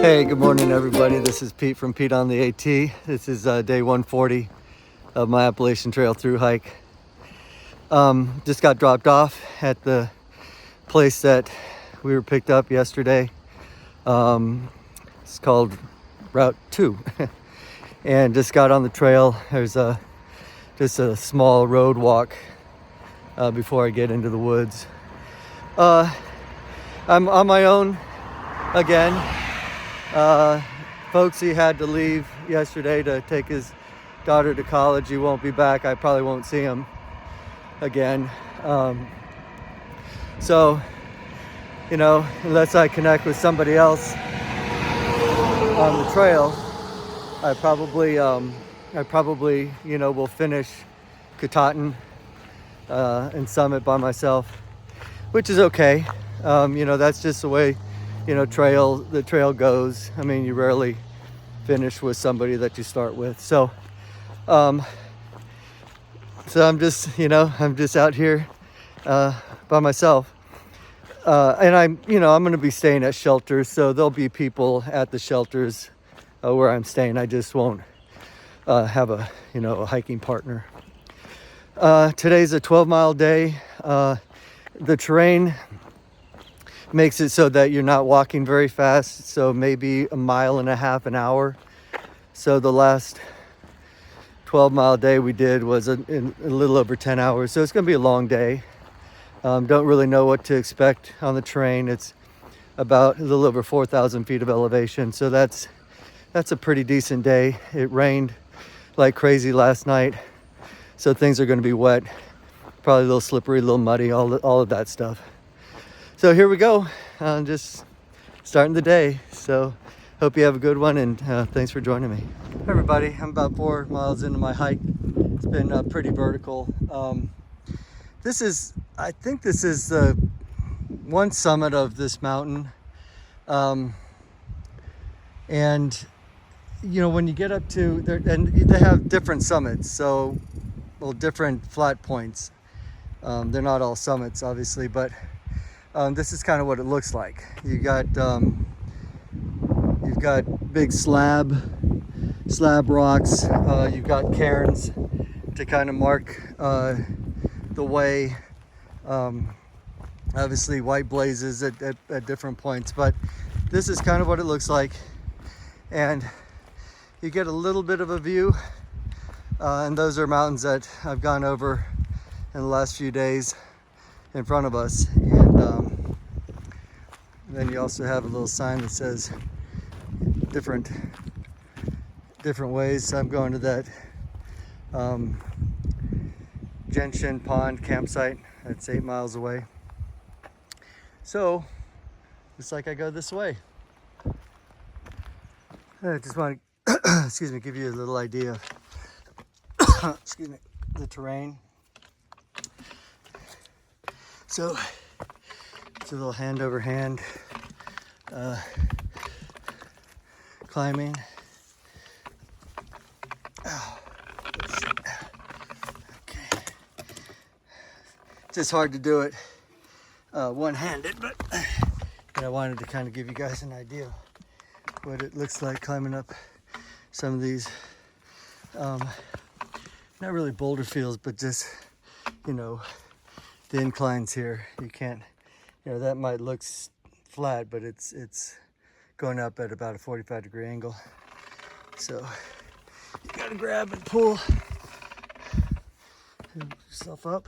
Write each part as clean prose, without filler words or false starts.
Hey, good morning everybody. This is Pete from Pete on the AT. This is day 140 of my Appalachian Trail through hike. Just got dropped off at the place that we were picked up yesterday. It's called Route 2. And just got on the trail. There's just a small road walk before I get into the woods. I'm on my own again. Folksy had to leave yesterday to take his daughter to college. He won't be back. I probably won't see him again. So, unless I connect with somebody else on the trail, I probably, will finish Katahdin and Summit by myself, which is okay. That's just the way, the trail goes. I mean, you rarely finish with somebody that you start with. So I'm just out here by myself. And I'm going to be staying at shelters, so there'll be people at the shelters where I'm staying. I just won't have a hiking partner. Today's a 12-mile day. The terrain makes it so that you're not walking very fast, so maybe 1.5 miles an hour. So the last 12-mile day we did was a little over 10 hours, so it's going to be a long day. Don't really know what to expect on the terrain. It's about a little over 4,000 feet of elevation, so that's a pretty decent day. It rained like crazy last night, so things are going to be wet, probably a little slippery, a little muddy, all of that stuff. So here we go, just starting the day. So hope you have a good one, and thanks for joining me. Hey everybody, I'm about 4 miles into my hike. It's been pretty vertical. I think this is the one summit of this mountain. And when you get up to there, and they have different summits, so different flat points. They're not all summits, obviously, but this is kind of what it looks like. You've got big slab rocks. You've got cairns to kind of mark the way. Obviously white blazes at different points, but this is kind of what it looks like. And you get a little bit of a view, and those are mountains that I've gone over in the last few days in front of us. And then you also have a little sign that says different ways. So I'm going to that Gentian Pond campsite. That's 8 miles away. So looks like I go this way. I just want to give you a little idea of the terrain. So it's a little hand over hand climbing. Okay. It's just hard to do it one-handed, but I wanted to kind of give you guys an idea of what it looks like climbing up some of these, not really boulder fields, but just, the inclines here. You can't, that might look flat, but it's going up at about a 45-degree angle. So you gotta grab and pull yourself up.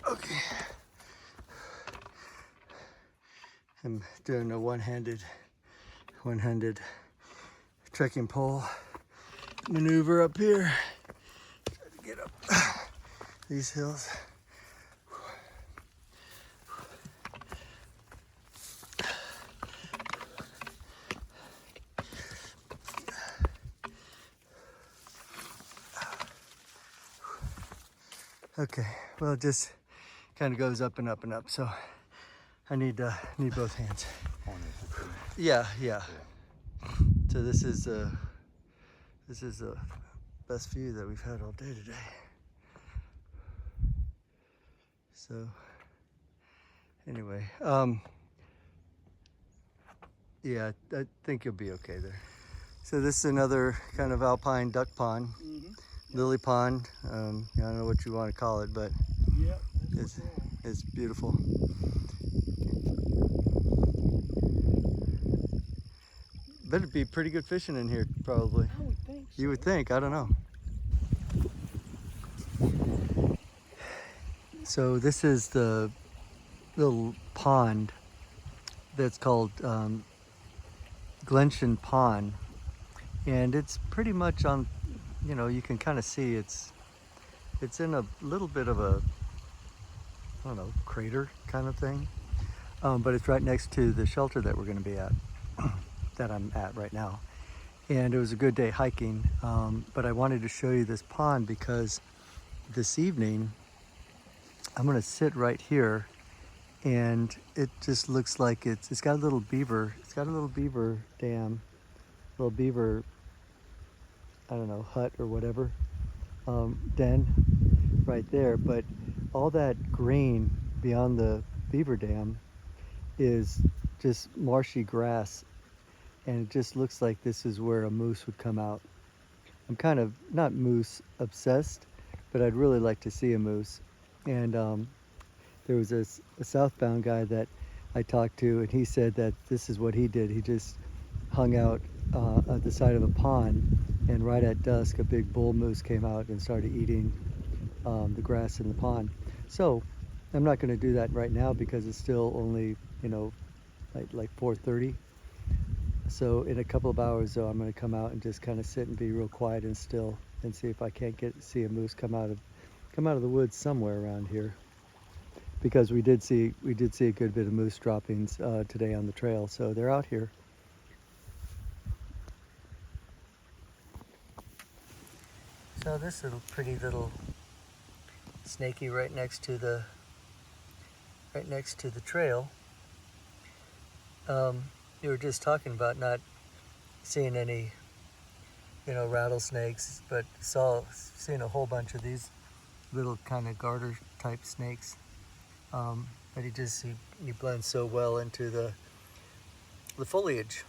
Okay. I'm doing a one-handed trekking pole maneuver up here. Try to get up these hills. Okay, well, it just kind of goes up and up and up, so I need both hands. Yeah. So this is the best view that we've had all day today. So anyway, yeah, I think you'll be okay there. So this is another kind of alpine duck pond, lily pond. I don't know what you want to call it, but yeah, it's beautiful. Better be pretty good fishing in here, probably. I would think so. You would think, I don't know. So this is the little pond that's called Glensham Pond, and it's pretty much on, you know, you can kind of see it's in a little bit of a, I don't know, crater kind of thing, but it's right next to the shelter that we're going to be at, that I'm at right now. And it was a good day hiking, but I wanted to show you this pond because this evening I'm going to sit right here, and it just looks like it's got a little beaver. It's got a little beaver dam, little beaver, I don't know, hut or whatever, den right there. But all that green beyond the beaver dam is just marshy grass, and it just looks like this is where a moose would come out. I'm kind of not moose obsessed, but I'd really like to see a moose. And there was a southbound guy that I talked to, and he said that this is what he did. He just hung out at the side of a pond, and right at dusk a big bull moose came out and started eating the grass in the pond. So I'm not going to do that right now because it's still only, you know, like 4:30. So in a couple of hours though, I'm going to come out and just kind of sit and be real quiet and still and see if I can't see a moose come out of the woods somewhere around here, because we did see a good bit of moose droppings today on the trail, so they're out here. So this little pretty little snaky right next to the trail. You were just talking about not seeing any, you know, rattlesnakes, but seen a whole bunch of these little kind of garter type snakes. But he blends so well into the foliage.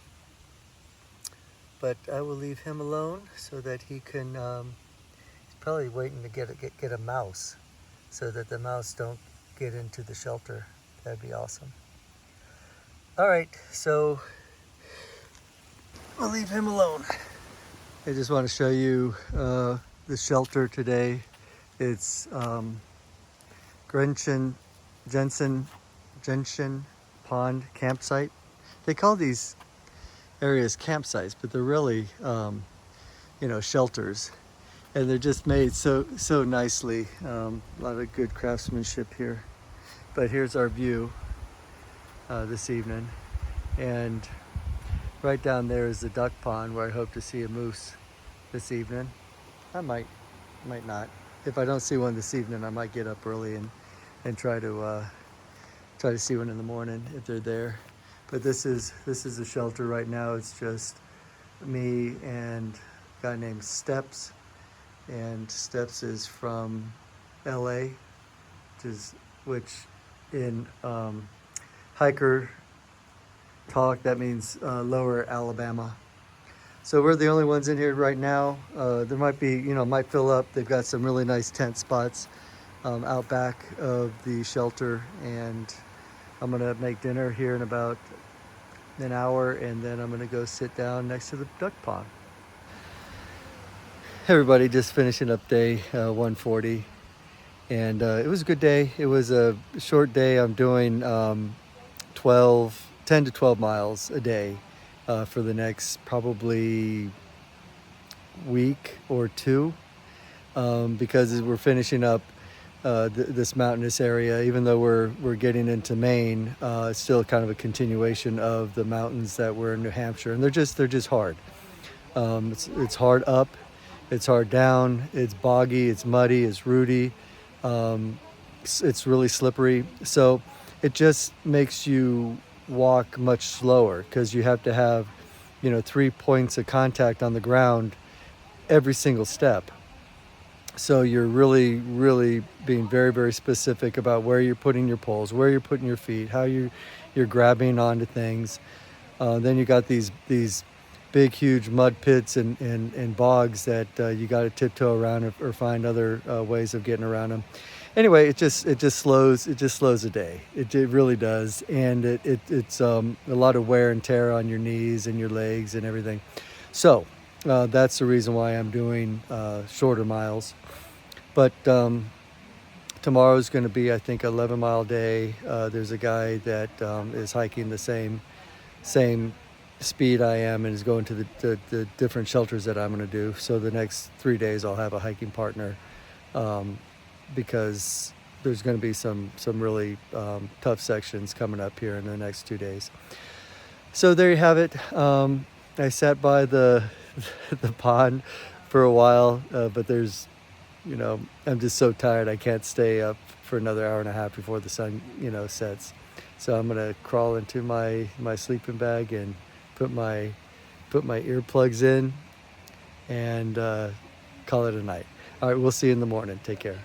But I will leave him alone so that he can. He's probably waiting to get a mouse, so that the mouse don't get into the shelter. That'd be awesome. All right, so I'll leave him alone. I just want to show you the shelter today. It's Genshin Pond campsite. They call these areas campsites, but they're really, you know, shelters, and they're just made so nicely. A lot of good craftsmanship here. But here's our view this evening, and right down there is the duck pond where I hope to see a moose this evening. I might not. If I don't see one this evening, I might get up early and try to see one in the morning if they're there. But this is the shelter right now. It's just me and a guy named Steps, and Steps is from LA, which in hiker talk that means lower Alabama. So we're the only ones in here right now. There might be, you know, might fill up. They've got some really nice tent spots out back of the shelter, and I'm gonna make dinner here in about an hour, and then I'm gonna go sit down next to the duck pond. Hey everybody, just finishing up day 140, and it was a good day. It was a short day. I'm doing 10 to 12 miles a day for the next probably week or two, because we're finishing up this mountainous area. Even though we're getting into Maine, it's still kind of a continuation of the mountains that were in New Hampshire, and they're just hard. It's hard up, it's hard down, it's boggy, it's muddy, it's rooty, it's really slippery. So it just makes you walk much slower because you have to have, you know, 3 points of contact on the ground every single step. So you're really being very specific about where you're putting your poles, where you're putting your feet, how you're grabbing onto things. Then you got these big, huge mud pits and bogs that you got to tiptoe around or find other ways of getting around them. Anyway, it just slows a day. It really does, and it's a lot of wear and tear on your knees and your legs and everything. So that's the reason why I'm doing shorter miles. But tomorrow's going to be, I think, 11-mile day. There's a guy that is hiking the same speed I am and is going to the different shelters that I'm going to do. So the next 3 days I'll have a hiking partner, because there's going to be some really tough sections coming up here in the next 2 days. So there you have it. I sat by the the pond for a while, but I'm just so tired. I can't stay up for another hour and a half before the sun, sets. So I'm gonna crawl into my sleeping bag and put my earplugs in and call it a night. All right, we'll see you in the morning. Take care.